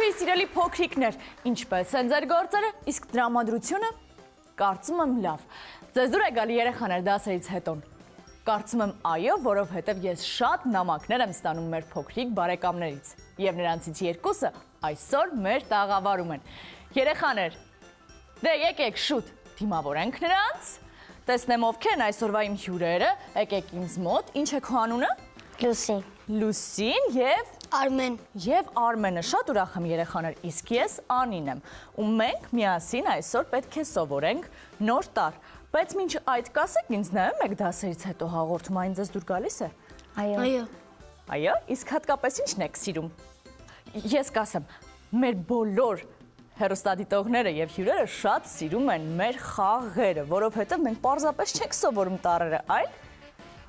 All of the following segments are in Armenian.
Ողջույն սիրելի փոքրիկներ, ինչպես են ձեր գործերը, իսկ տրամադրությունը կարծում եմ լավ։ Ձեզ դուր է գալի երեխաներ դասերից հետո։ Կարծում եմ այո, որովհետև ես շատ նամակներ եմ ստանում մեր փոքրիկ բարեկամներից, եւ նրանցից երկուսը այսօր մեր տաղավարում են։ Երեխաներ, դե եկեք շուտ դիմավորենք նրանց։ Տեսնեմ ովքեր են այսօրվա իմ հյուրերը, եկեք ինձ մոտ, ինչ է քո անունը։ Լուսին։ Լուսին եւ Արմեն։ Եվ Արմենը, շատ ուրախ եմ երեխաներ, իսկ ես Անին եմ, ու մենք միասին այսօր պետք է սովորենք նոր տառ, բայց մինչ այդ կասեք ինձ նայում եք դասերից հետո հաղորդումային ձեզ դուր գալիս է։ Այո։ Այո, իսկ հատկապես ինչն եք սիրում։ Ես կասեմ, մեր բոլոր հեռուստադիտողները եւ հյուրերը շատ սիրում են մեր խաղերը, որովհետեւ մենք պարզապես չենք սովորում տառերը, այլ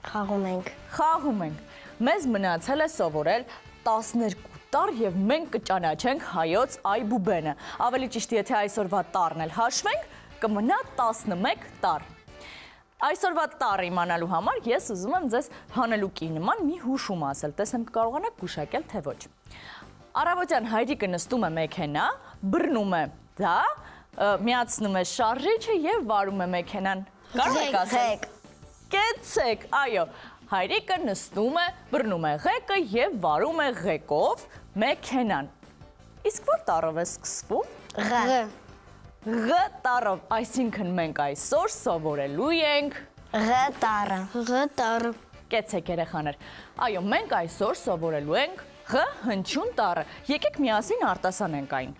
խաղում ենք։ Մեզ մնացել է սովորել 12 տառ եւ մենք կճանաչենք հայոց այբուբենը։ Ավելի ճիշտ, եթե այսօրվա տառն էլ հաշվենք, կմնա 11 տառ։ Այսօրվա տառ իմանալու համար ես ուզում եմ ձեզ հանելուկի նման մի հուշում ասել, տեսնեմ կկարողանաք գուշակել թե ոչ։ Առավոտյան հայրիկը նստում է մեքենա, բռնում է դա, միացնում է շարժիչը եւ վարում է մեքենան։ Կարող եք ասել։ Կեցեք, այո։ Հայրիկը նստում է, բռնում է ղեկը եւ վարում է ղեկով մեքենան։ Իսկ որ տառով է սկսվում։ Ղ տառով, այսինքն մենք այսօր սովորելու ենք Ղ տառը։ Կեցեք երեխաներ։ Այո, մենք այսօր սովորելու ենք Ղ հնչյուն տառը։ Եկեք միասին արտասանենք այն։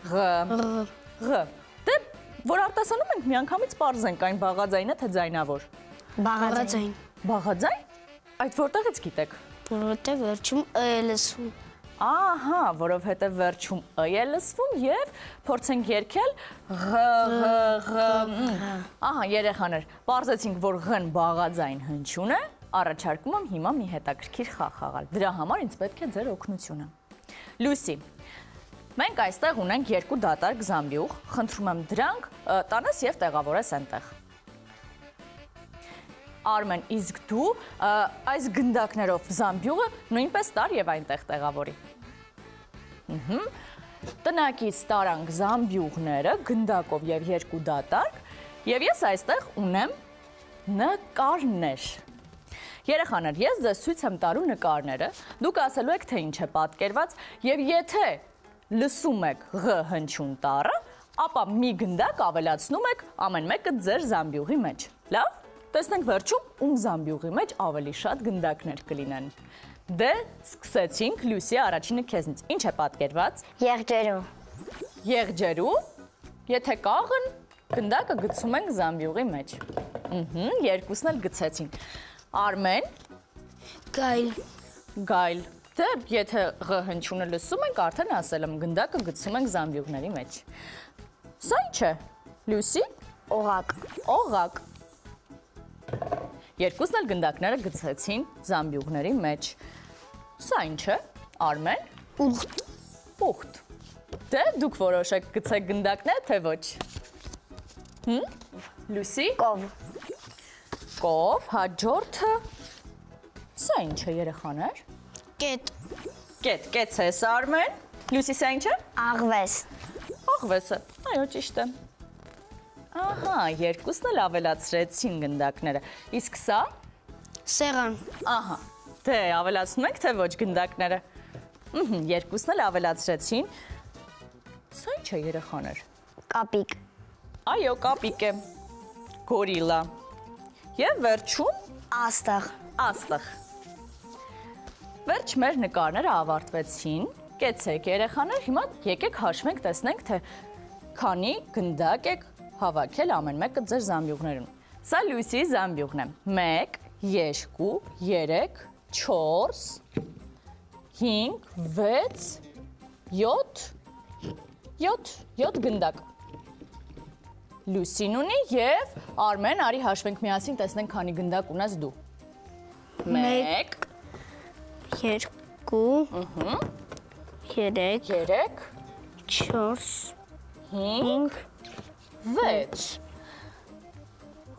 Ղ։ Դե որ արտասանում ենք միանգամից պարզենք այն բաղաձայն է թե ձայնավոր։ Բաղաձայն։ Բաղաձայն։ Այդ որտեղից գիտեք։ Որովհետև վերջում ը է լսվում։ Ահա, որովհետև վերջում ը է լսվում եւ փորձենք երգել Ահա, երեխաներ, պարզեցինք, որ ղ-ն բաղաձայն հնչյուն է, առաջարկում եմ հիմա մի հետաքրքիր խաղ խաղալ։ Դրա համար ինձ պետք է ձեր օգնությունը։ Լուսի, մենք այստեղ ունենք երկու դատարկ զամբյուղ, խնդրում եմ դրանք տանես եւ տեղավորես այնտեղ։ Արմեն, իսկ դու այս գնդակներով զամբյուղը նույնպես տար եւ այնտեղ տեղավորի։ Տնակից տարանք զամբյուղները գնդակով եւ երկու դատարկ եւ ես այստեղ ունեմ նկարներ։ Երեխաներ, ես ձեզ ցույց եմ տալու նկարները, դուք ասելու եք թե ինչ է պատկերված եւ եթե լսում եք ղ հնչյուն տառը, ապա մի գնդակ ավելացնում եք ամեն մեկը ձեր զամբյուղի մեջ։ Լավ։ Տեսնենք վերջում ում զամբյուղի մեջ ավելի շատ գնդակներ կլինեն։ Դե սկսեցինք, Լուսի, առաջինը քեզնից։ Ինչ է պատկերված։ Եղջերու։ Եղջերու։ Եթե կաղն, գնդակը գցում ենք զամբյուղի մեջ։ Երկուսն էլ գցեցին։ Արմեն։ Գայլ։ Գայլ։ Դե եթե ղ հնչյունը լսում ենք, արդեն ասել եմ, գնդակը գցում ենք զամբյուղների մեջ։ Սա ինչ է։ Լուսի։ Օղակ։ Օղակ։ Երկուսն էլ գնդակները գցեցին զամբյուղների մեջ։ Սա ինչ է, Արմեն։ Ուղտ։ Ուղտ։ Դե դուք որոշեք գցեք գնդակներ, թե ոչ։ Լուսի։ Կով։ Կով, հաջորդը։ Սա ինչ է, երեխաներ։ Կետ։ Կետ, կեցես, Արմեն։ Լուսի, սա ինչ է։ Աղվես։ Աղվեսը, այո, ճիշտ է։ Ահա, երկուսն էլ ավելացրեցին գնդակները, իսկ սա։ Սեղան։ Ահա, դե ավելացնում եք թե ոչ գնդակները։ Երկուսն էլ ավելացրեցին։ Սա ինչ է, երեխաներ։ Կապիկ։ Այո, կապիկ է։ Գորիլա։ Եվ վերջում Աստղ։ աստղ։ Վերջ մեր նկարները ավարտվեցին։ Կեցեք երեխաներ, հիմա եկեք հաշվենք, տեսնենք, թե քանի գնդակ եք հավաքել ամեն մեկը ձեր զամբյուղներում։ Սա Լուսիի զամբյուղն է։ 1, 2, 3, 4, 5, 6, 7 գնդակ։ Լուսին ունի եւ Արմեն, արի հաշվենք միասին, տեսնենք քանի գնդակ ունես դու։ 1, 2, 3, 4, 5, 6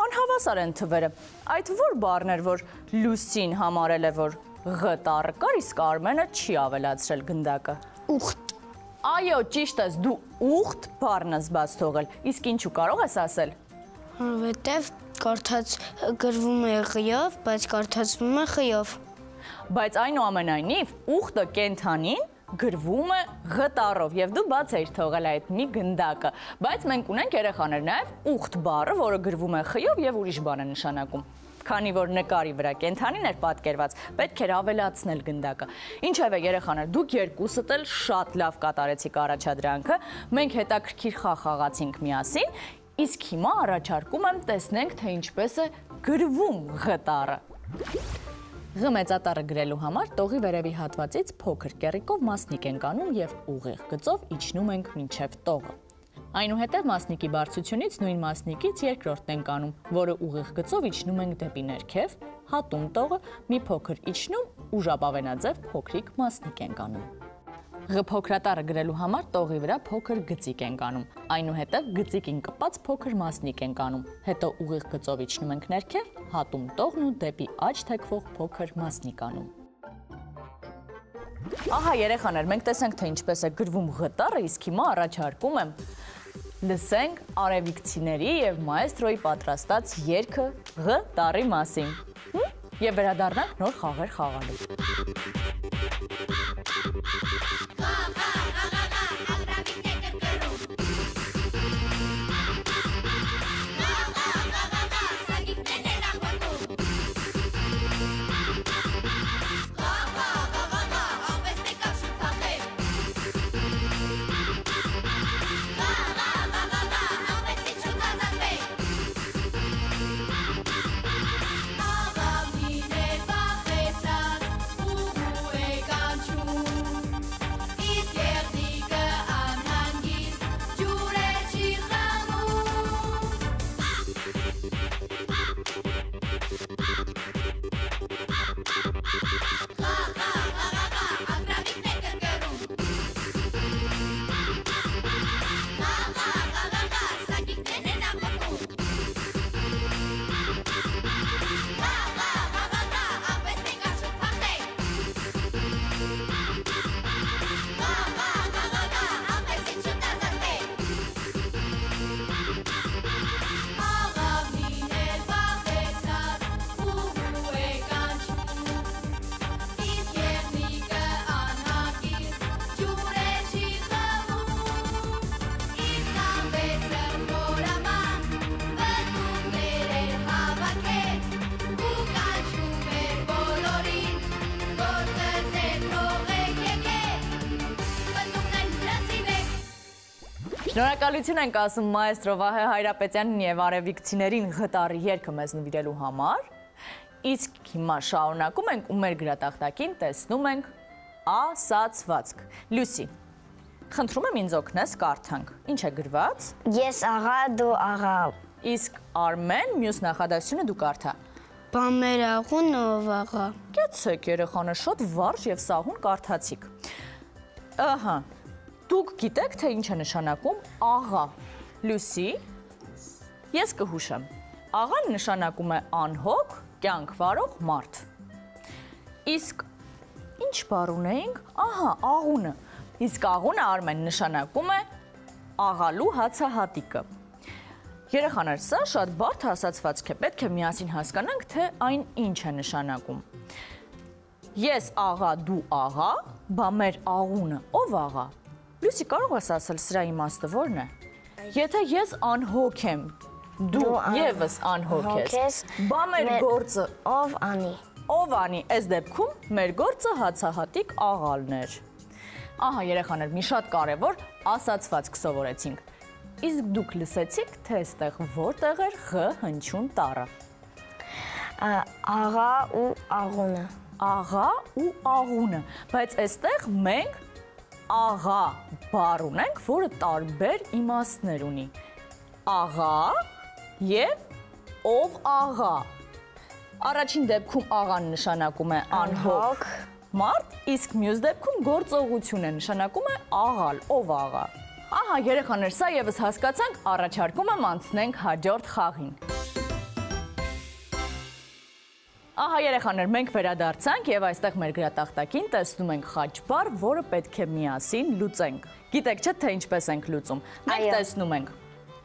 Անհավասար են թվերը։ Այդ որ բառն էր, որ Լուսին համարել է, որ ղ տառը կար, իսկ Արմենը չի ավելացրել գնդակը։ Ուխտ։ Այո, ճիշտ ես, դու ուխտ բառն ես բաց թողել։ Իսկ ինչու կարող ես ասել։ Որովհետև կարդաց գրվում է ղ-ով, բայց կարդացվում է խ-ով։ Բայց այնուամենայնիվ ուխտը կենթանին գրվում է ղ տառով եւ դու բաց էիր թողել այդ մի գնդակը, բայց մենք ունենք երեխաներ նաեւ ուխտ բառը, որը գրվում է խ-ով եւ ուրիշ բան է նշանակում։ Քանի որ նկարի վրա կենթանին էր պատկերված, պետք էր ավելացնել գնդակը։ Ինչևէ երեխաներ, դուք երկուսդ էլ շատ լավ կատարեցիք առաջադրանքը, մենք հետաքրքիր խաղ խաղացինք միասին, իսկ հիմա առաջարկում եմ տեսնենք, թե ինչպես է գրվում ղ տառը։ Ղ մեծատառը գրելու համար տողի վերևի հատվածից փոքր կեռիկով մասնիկ ենք անում եւ ուղիղ գծով իջնում ենք մինչեւ տողը։ Այնուհետև մասնիկի բարձրությունից նույն մասնիկից երկրորդն ենք անում, որը ուղիղ գծով իջնում ենք դեպի ներքև, հատում տողը, մի փոքր իջնում ու ժապավենաձև փոքրիկ մասնիկ ենք անում։ Ղ փոքրատառը գրելու համար տողի վրա փոքր գծիկ ենք անում, այնուհետև գծիկին կպած փոքր մասնիկ ենք անում, հետո ուղիղ գծով իջնում ենք ներքև, հատում տողն ու դեպի աջ թեքվող փոքր մասնիկ անում։ Ահա երեխաներ, մենք տեսանք, թե ինչպես է գրվում ղ տառը, իսկ հիմա առաջարկում եմ լսենք արևիկցիների եւ մաեստրոյի պատրաստած երգը ղ տառի մասին։ Եվ վերադառնանք նոր խաղեր խաղալու։ Շնորհակալություն ենք ասում մայստրո Վահե Հայրապետյանին եւ արևիկցիներին ղ տառի երգը մեզ նվիրելու համար։ Իսկ հիմա շարունակում ենք ու մեր գրատախտակին տեսնում ենք ասացվածք։ Լուսի, խնդրում եմ ինձ օգնես կարդանք։ Ինչ է գրված։ Ես աղա, դու աղա։ Իսկ Արմեն, մյուս նախադասությունը դու կարդա։ Բամեր աղուն ով աղա։ Կեցեք երեխաները շատ վարժ եւ սահուն կարդացիք։ Ահա։ Դուք գիտեք, թե ինչ է նշանակում աղա։ Լուսի, ես կհուշեմ։ Աղան նշանակում է անհոգ, կյանք վարող մարդ։ Իսկ ինչ բառ ունեինք։ Ահա, աղունը։ Իսկ աղունը Արմեն նշանակում է աղալու հացահատիկը։ Երեխաներ, սա շատ բարդ ասացվածք է, պետք է միասին հասկանանք, թե այն ինչ է նշանակում։ Ես աղա, դու աղա, բա մեր աղունը ով աղա։ Լուսի, կարող ես ասել սրա իմաստը ո՞րն է։ Եթե ես անհոգ եմ, դու եւս անհոգ ես, բա մեր գործը ով անի։ Ով անի, այս դեպքում մեր գործը հացահատիկ աղալն էր։ Ահա երեխաներ, մի շատ կարևոր ասացվածք սովորեցինք։ Իսկ դուք լսեցիք, թե այստեղ որտեղ էր ղ հնչյուն տառը։ Աղա ու աղունը։ Աղա ու աղունը, բայց այստեղ մենք աղա բառ ունենք, որը տարբեր իմաստներ ունի։ Աղա եւ ով աղա։ Առաջին դեպքում աղան նշանակում է անհոգ մարդ, իսկ մյուս դեպքում գործողություն է նշանակում է աղալ, ով աղա։ Ահա երեխաներ, սա եւս հասկացանք, առաջարկում եմ անցնենք հաջորդ խաղին։ Ահա Ահա երեխաներ, մենք վերադարձանք եւ այստեղ մեր գրատախտակին տեսնում ենք խաչբար, որը պետք է միասին լուծենք։ Գիտեք չէ, թե ինչպես ենք լուծում։ Մենք տեսնում ենք,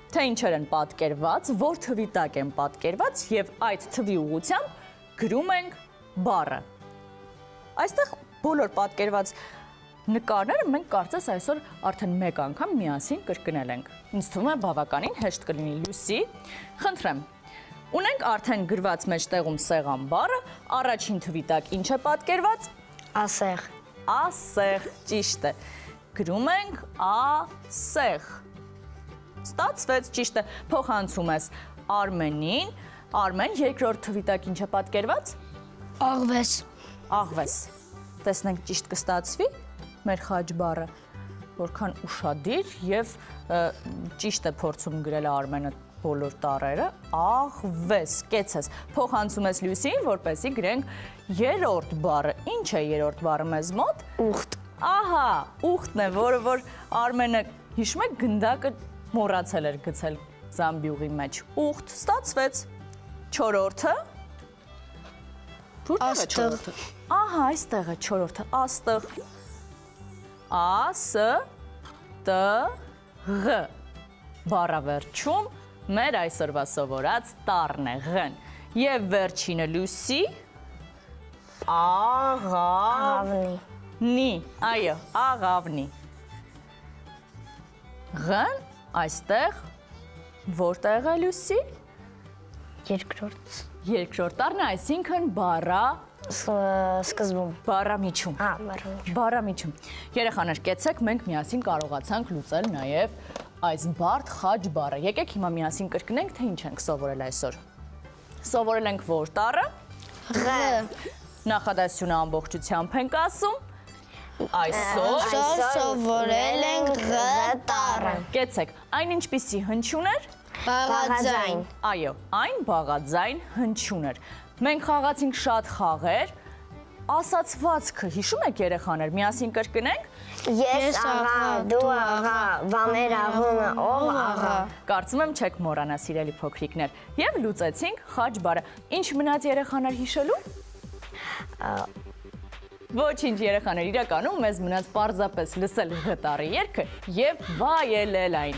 թե ինչեր են պատկերված, որ թվի տակ են պատկերված եւ այդ թվի ուղղությամբ գրում ենք բառը։ Այստեղ բոլոր պատկերված նկարները մենք կարծես այսօր արդեն մեկ անգամ միասին կրկնել ենք։ Ինձ թվում է բավականին հեշտ կլինի Լուսի։ Խնդրեմ, ունենք արդեն գրված մեջտեղում սեղան բառը, առաջին թվի տակ ինչ է պատկերված։ Ասեղ։ Ասեղ, ճիշտ է։ Գրում ենք ասեղ։ Ստացվեց, ճիշտ է, փոխանցում ես Արմենին։ Արմեն, երկրորդ թվի տակ ինչ է պատկերված։ Աղվես։ Աղվես։ Տեսնենք ճիշտ կստացվի մեր խաչբառը, որքան ուշադիր եւ ճիշտ է փորձում գրել Արմենը բոլոր տառերը, աղվես, կեցես, փոխանցում ես Լուսին, որպեսզի գրենք երրորդ բառը։ Ինչ է երրորդ բառը մեզ մոտ։ Ուխտ։ Ահա, ուխտն է, որը որ Արմենը հիշում եք գնդակը մոռացել էր գցել զամբյուղի մեջ։ Ուխտ, ստացվեց։ Չորրորդը։ Որտեղ է չորրորդը։ Ահա, այստեղ է չորրորդը, աստղ։ Ա-ս-տ-ղ բառավերջում մեր այսօրվա սովորած տառն է ղ-ն։ Եվ վերջինը Լուսի աղավնի, այո, աղավնի։ Ղ-ն այստեղ որտեղ է Լուսի։ Երկրորդ տառն է, այսինքն բառա Սկզբում։ Բառամիջում։ Բառամիջում։ Երեխաներ, կեցեք, մենք միասին կարողացանք լուծել նաև այս բարդ խաչ բառը։ Եկեք հիմա միասին կրկնենք, թե ինչ ենք սովորել այսօր։ Սովորել ենք որ տառը։ Ղ։ Նախադասությունը ամբողջությամբ ենք ասում։ Այսօր սովորել ենք Ղ տառը։ Կեցեք, այն ինչպիսի հնչյուն էր։ Բաղաձայն։ Այո, այն բաղաձայն հնչյուն էր։ Մենք խաղացինք շատ խաղեր, ասացվածքը, հիշում եք երեխաներ, միասին կրկնենք։ Ես աղա, դու աղա, վաներ աղունը, ով աղա։ Կարծում եմ չեք մոռանա սիրելի փոքրիկներ։ Եվ լուծեցինք խաչ բառը։ Ինչ մնաց երեխաներ հիշելու։ Ոչինչ երեխաներ, իրականում մեզ մնաց պարզապես լսել Ղ տառի երգը եւ վայելել այն։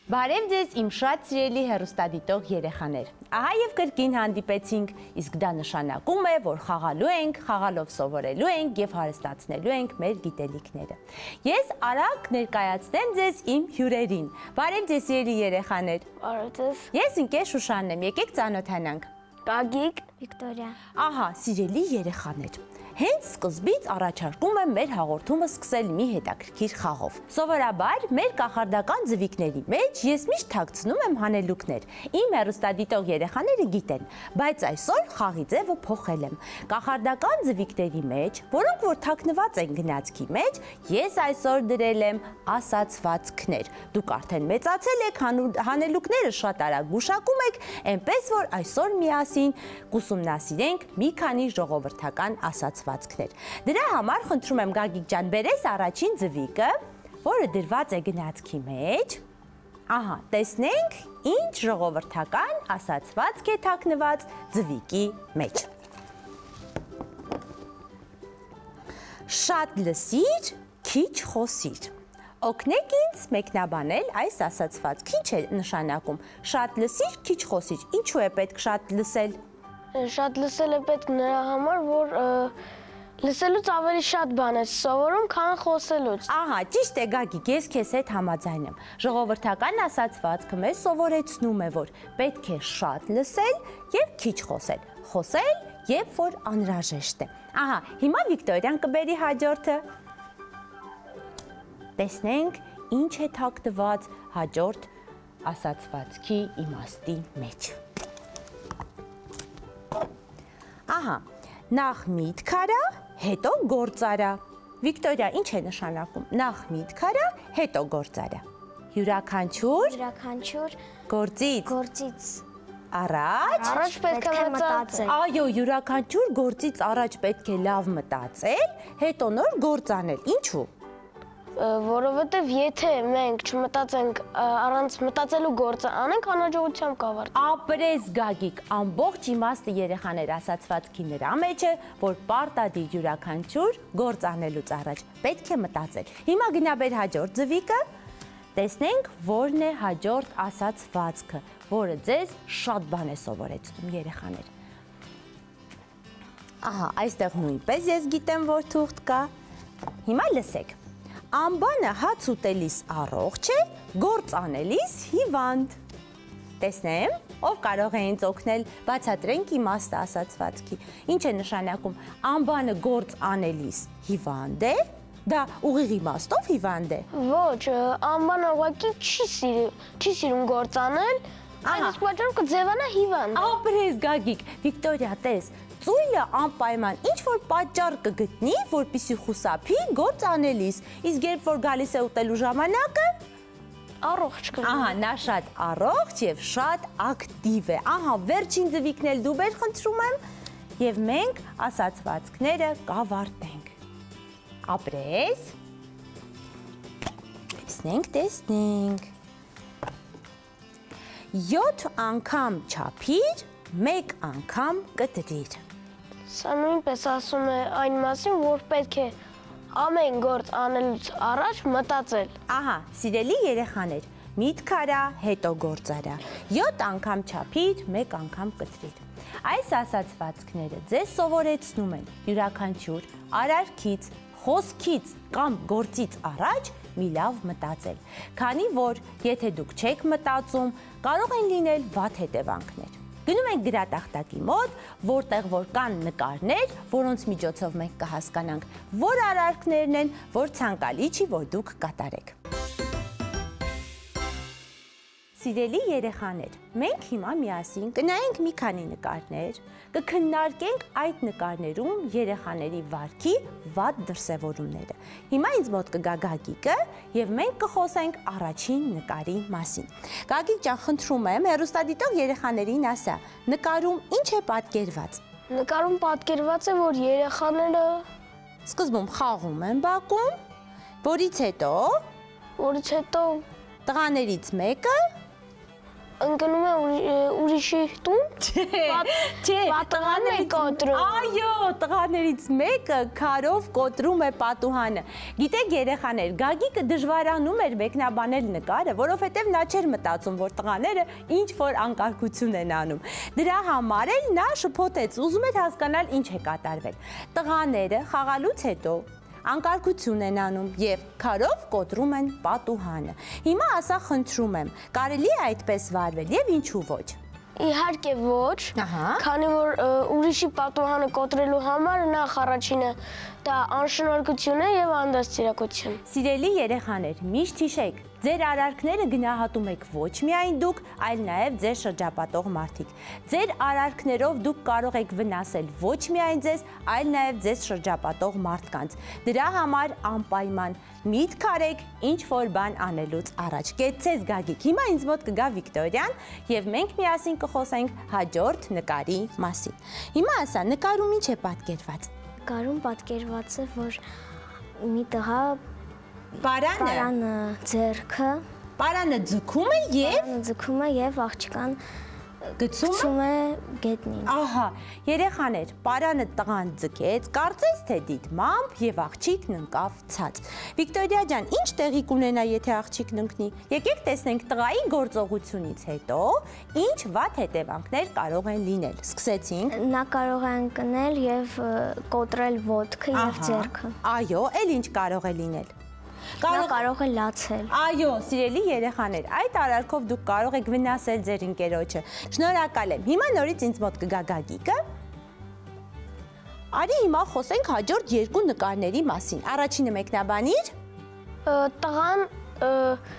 Բարև ձեզ իմ շատ սիրելի հեռուստադիտող երեխաներ։ Ահա եւ կրկին հանդիպեցինք, իսկ դա նշանակում է, որ խաղալու ենք, խաղալով սովորելու ենք եւ հարստացնելու ենք մեր գիտելիքները։ Ես արագ ներկայացնեմ ձեզ իմ հյուրերին։ Բարև ձեզ սիրելի երեխաներ։ Բարև ձեզ։ Ես ընկեր Շուշանն եմ, եկեք ծանոթանանք։ Գագիկ։ Վիկտորիա։ Ահա, սիրելի երեխաներ, հենց սկզբից առաջարկում եմ մեր հաղորդումը սկսել մի հետաքրքիր խաղով։ Սովորաբար մեր կախարդական ձվիկների մեջ ես միշտ թաքցնում եմ հանելուկներ։ Իմ հեռուստադիտող երեխաները գիտեն, բայց այսօր խաղի ձևը փոխել եմ։ Կախարդական ձվիկների մեջ, որոնք որ թաքնված են գնացքի մեջ, ես այսօր դրել եմ ասացվածքներ։ Դուք արդեն մեծացել եք, հանելուկները շատ արագ գուշակում եք, այնպես որ այսօր միասին կուսումնասիրենք մի քանի ժողովրդական ասացվածքներ։ Դրա համար խնդրում եմ Գագիկ ջան, բերես առաջին ձվիկը, որը դրված է գնացքի մեջ։ Ահա, տեսնենք, ինչ ժողովրդական ասացվածք է թաքնված ձվիկի մեջ։ Շատ լսիր, քիչ խոսիր։ Օգնեք ինձ մեկնաբանել այս ասացվածքը, ինչ է նշանակում։ Շատ լսիր, քիչ խոսիր։ Ինչու է պետք շատ լսել։ Շատ լսել է պետք նրա համար, որ լսելուց ավելի շատ բան է սովորում, քան խոսելուց։ Ահա, ճիշտ է Գագիկ, ես քեզ հետ համաձայն եմ։ Ժողովրդական ասացվածքը մեզ սովորեցնում է, որ պետք է շատ լսել եւ քիչ խոսել։ Խոսել, երբ որ անհրաժեշտ է։ Ահա, հիմա Վիկտորիան կբերի հաջորդը։ Տեսնենք, ինչ է թաքնված հաջորդ ասացվածքի իմաստի մեջ։ Ահա, նախ միտք արա, հետո գործ արա։ Վիկտորիա, ինչ է նշանակում։ Նախ միտք արա, հետո գործ արա։ Յուրաքանչյուր գործից առաջ պետք է մտածել։ Այո, յուրաքանչյուր գործից առաջ պետք է լավ մտածել, հետո նոր գործ անել։ Ինչու։ Որովհետև եթե մենք չմտածենք առանց մտածելու գործը անենք, անհաջողությամբ կավարտենք։ Ապրես Գագիկ, ամբողջ իմաստը երեխաներ ասացվածքի նրա մեջ է, որ պարտադիր յուրաքանչյուր գործ անելուց առաջ պետք է մտածել։ Հիմա գնա բեր հաջորդ ձվիկը, տեսնենք որն է հաջորդ ասացվածքը, որը ձեզ շատ բան է սովորեցնում երեխաներ։ Ահա, այստեղ նույնպես ես գիտեմ, որ թուղթ կա։ Հիմա լսեք։ Ամբանը հաց ուտելիս առողջ է, գործ անելիս հիվանդ։ Տեսնեմ, ով կարող է ինձ օգնել, բացատրենք իմաստը ասացվածքի։ Ինչ է նշանակում, ամբանը գործ անելիս հիվանդ է, դա ուղիղ իմաստով հիվանդ է։ Ոչ, ամբանը ուղղակի չի սիրում գործ անել, այս պատճառով կձևանա հիվանդ։ Ապրես Գագիկ, Վիկտորիա, տես, ծույլը անպայման ինչ-որ պատճառ կգտնի, որպեսզի խուսափի գործ անելիս, իսկ երբ որ գալիս է ուտելու ժամանակը, առողջ կլինի։ Ահա, նա շատ առողջ եւ շատ ակտիվ է։ Ահա, վերջին ձվիկն էլ դու բեր խնդրում եմ, եւ մենք ասացվածքները կավարտենք։ Ապրես։ Տեսնենք։ 7 անգամ չափիր, 1 անգամ կտրիր։ Սա նույնպես ասում է այն մասին, որ պետք է ամեն գործ անելուց առաջ մտածել։ Ահա, սիրելի երեխաներ, միտք արա, հետո գործ արա։ 7 անգամ չափիր, 1 անգամ կտրիր։ Այս ասացվածքները ձեզ սովորեցնում են յուրաքանչյուր արարքից, խոսքից կամ գործից առաջ մի լավ մտածել։ Քանի որ եթե դուք չեք մտածում, կարող են լինել վատ հետևանքներ։ Գնում ենք գրատախտակի մոտ, որտեղ որ կան նկարներ, որոնց միջոցով մենք կհասկանանք, որ արարքներն են, որ ցանկալի չի, որ դուք կատարեք։ Սիրելի երեխաներ, մենք հիմա միասին կնայենք մի քանի նկարներ, կքննարկենք այդ նկարներում երեխաների վարքի վատ դրսևորումները։ Հիմա ինձ մոտ կգա Գագիկը եւ մենք կխոսենք առաջին նկարի մասին։ Գագիկ ջան, խնդրում եմ, հեռուստադիտող երեխաներին ասա, նկարում ինչ է պատկերված։ Նկարում պատկերված է, որ երեխաները Սկզբում խաղում են բակում, որից հետո տղաներից մեկը ընկնում է ուրիշի տուն, պատուհան է կոտրում։ Այո, տղաներից մեկը քարով կոտրում է պատուհանը։ Գիտեք երեխաներ, Գագիկը դժվարանում էր մեկնաբանել նկարը, որովհետև նա չէր մտածում, որ տղաները ինչ որ անկարգություն են անում։ Դրա համար էլ նա շփոթեց, ուզում էր հասկանալ ինչ է կատարվել։ Տղաները խաղալուց հետո անկարգություն են անում եւ քարով կոտրում են պատուհանը։ Հիմա ասա խնդրում եմ, կարելի է այդպես վարվել եւ ինչու ոչ։ Իհարկե ոչ, քանի որ ուրիշի պատուհանը կոտրելու համար նախ առաջինը դա անշնորհքություն է եւ անդաստիարակություն։ Սիրելի երեխաներ, միշտ հիշեք, ձեր արարքները գնահատում եք ոչ միայն դուք, այլ նաև ձեր շրջապատող մարդիկ։ Ձեր արարքներով դուք կարող եք վնասել ոչ միայն ձեզ, այլ նաև ձեզ շրջապատող մարդկանց։ Դրա համար անպայման միտք արեք ինչ-որ բան անելուց առաջ։ Կեցցես Գագիկ, հիմա ինձ մոտ կգա Վիկտորիան եւ մենք միասին կխոսենք հաջորդ նկարի մասին։ Հիմա ասա, նկարում ինչ է պատկերված։ Նկարում պատկերված է, որ մի տղա Պարանը ձեռքը ձգում է եւ ձգում է եւ աղջկան գցում է գետնին։ Ահա, երեխաներ, պարանը տղան ձգեց, կարծես թե դիտմամբ եւ աղջիկն ընկավ ցած։ Վիկտորիա ջան, ինչ տեղի կունենա, եթե աղջիկն ընկնի։ Եկեք տեսնենք տղայի գործողությունից հետո ինչ վատ հետևանքներ կարող են լինել։ Սկսեցինք։ Նա կարող է ընկնել եւ կոտրել ոտքը եւ ձեռքը։ Այո, էլ ինչ կարող է լինել։ Նա կարող է լացել։ Այո, սիրելի երեխաներ, այդ արարքով դուք կարող եք վնասել ձեր ընկերոջը։ Շնորհակալ եմ։ Հիմա նորից ինձ մոտ կգա Գագիկը։ Արի հիմա խոսենք հաջորդ երկու նկարների մասին։ Առաջինը մեկնաբանիր։ Տղան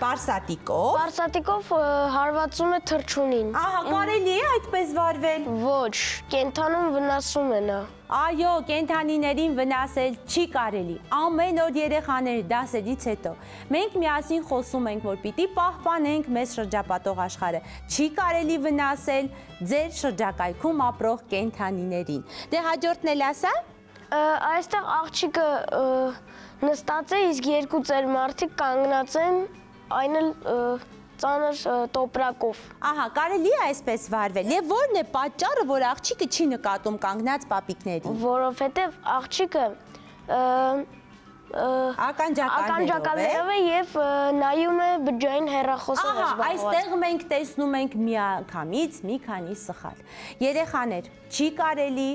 Պարսատիկով հարվածում է թռչունին։ Ահա, կարելի է այդպես վարվել։ Ոչ, կենթանում վնասում է նա։ Այո, կենթանիներին վնասել չի կարելի։ Ամեն օր երեխաներ դասերից հետո մենք միասին խոսում ենք, որ պիտի պահպանենք մեզ շրջապատող աշխարհը։ Չի կարելի վնասել ձեր շրջակայքում ապրող կենթանիներին։ Դե հաջորդն էլ ասա։ Այստեղ աղջիկը նստած է, իսկ երկու ծեր մարդիկ կանգնած են, այն էլ ծանր տոպրակով։ Ահա, կարելի է այսպես վարվել։ Եվ ո՞րն է պատճառը, որ աղջիկը չի նկատում կանգնած պապիկներին։ Որովհետև աղջիկը ականջակալներով է եւ նայում է բջջային հեռախոսով զբաղված։ Ահա, այստեղ մենք տեսնում ենք միանգամից մի քանի սխալ։ Երեխաներ, չի կարելի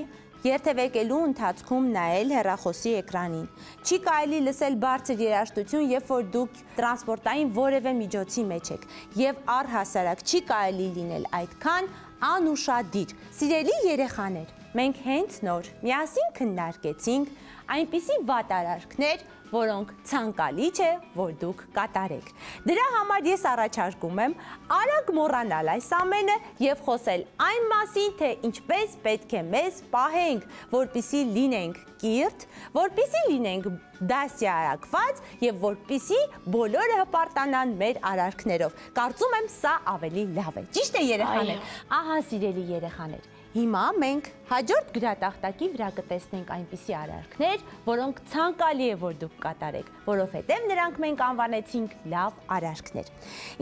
երթևեկելու ընթացքում նայել հեռախոսի էկրանին։ Չի կարելի լսել բարձր երաժշտություն, երբ որ դուք տրանսպորտային որևէ միջոցի մեջ եք, եւ առհասարակ չի կարելի լինել այդքան անուշադիր։ Սիրելի երեխաներ, մենք հենց նոր միասին քննարկեցինք այնպիսի վատ արարքներ, որոնք ցանկալի չէ, որ դուք կատարեք։ Դրա համար ես առաջարկում եմ արագ մոռանալ այս ամենը եւ խոսել այն մասին, թե ինչպես պետք է մեզ պահենք, որպիսի լինենք կիրթ, որպիսի լինենք դասյարակված եւ որպիսի բոլորը հպարտանան մեր արարքներով։ Կարծում եմ սա ավելի լավ է։ Ճիշտ է երեխաներ։ Ահա սիրելի երեխաներ, հիմա մենք հաջորդ գրատախտակի վրա կտեսնենք այնպիսի արարքներ, որոնք ցանկալի է, որ դուք կատարեք, որովհետև նրանք մենք անվանեցինք լավ արարքներ։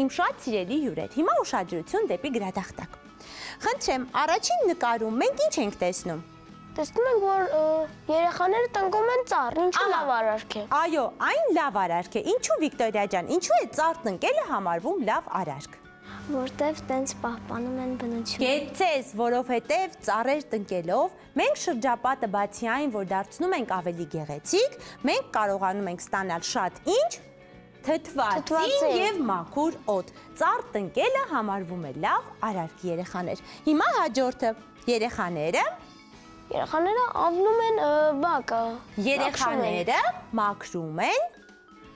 Իմ շատ սիրելի հյուրեր, հիմա ուշադրություն դեպի գրատախտակ։ Խնդրեմ, առաջին նկարում մենք ինչ ենք տեսնում։ Տեսնում ենք, որ երեխաները տնկում են ծառ, ինչու լավ արարք է։ Այո, այն լավ արարք է։ Ինչու Վիկտորիա ջան, ինչու է ծառ տնկելը համարվում լավ արարք։ Որտեվ տենց պահպանում են բնությունը։ Կեցցես, որովհետև ծառեր տնկելով մենք շրջապատը բացի այն, որ դարձնում ենք ավելի գեղեցիկ, մենք կարողանում ենք ստանալ շատ ինչ թթվածին եւ մաքուր օդ։ Ծառ տնկելը համարվում է լավ արարք երեխաներ։ Հիմա հաջորդը երեխաները ավնում են բակը։ Երեխաները մաքրում են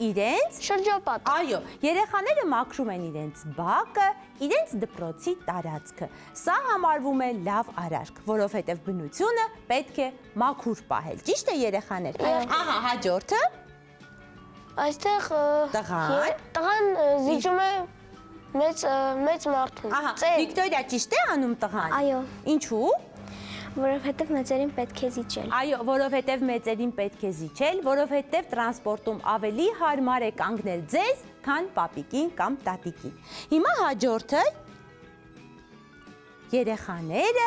իրենց շրջապատը։ Այո, երեխաները մաքրում են իրենց բակը, իրենց դպրոցի տարածքը։ Սա համարվում է լավ արարք, որովհետև բնությունը պետք է մաքուր պահել։ Ճիշտ է երեխաներ։ Ահա, հաջորդը։ Այստեղ տղան զիջում է մեծ մարդուն։ Ահա, Վիկտորիա, ճիշտ է անում տղան։ Այո։ Ինչու։ Որովհետև մեծերին պետք է զիջել։ Այո, որովհետև մեծերին պետք է զիջել, որովհետև տրանսպորտում ավելի հարմար է կանգնել ձեզ, քան պապիկին կամ տատիկին։ Հիմա հաջորդը երեխաները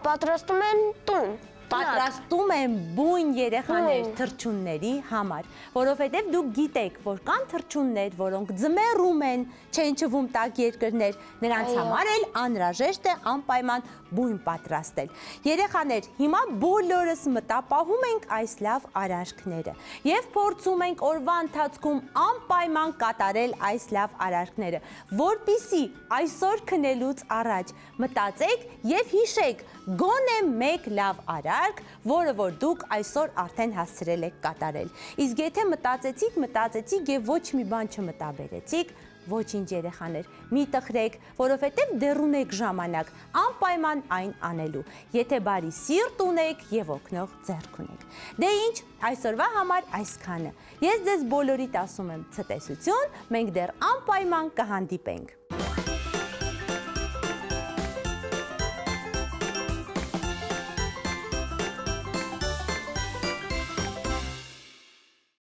պատրաստում են տուն։ պատրաստում են բույն երեխաներ թռչունների համար, որովհետև դուք գիտեք, որ կան թռչուններ, որոնք ձմեռում են, չեն չվում տաք երկրներ, նրանց համար էլ անհրաժեշտ է անպայման բույն պատրաստել։ Երեխաներ, հիմա բոլորս մտապահում ենք այս լավ արարքները եւ փորձում ենք օրվա ընթացքում անպայման կատարել այս լավ արարքները, որպիսի այսօր քնելուց առաջ մտածեք եւ հիշեք գոնե մեկ լավ արարք, որը որ դուք այսօր արդեն հասցրել եք կատարել։ Իսկ եթե մտածեցիք եւ ոչ մի բան չմտաբերեցիք, ոչինչ երեխաներ, մի տխրեք, որովհետև դեռ ունեք ժամանակ անպայման այն անելու, եթե բարի սիրտ ունեք եւ օգնող ձեռք ունեք։ Դե ինչ, այսօրվա համար այսքանը։ Ես ձեզ բոլորիդ ասում եմ ցտեսություն, մենք դեռ անպայման կհանդիպենք։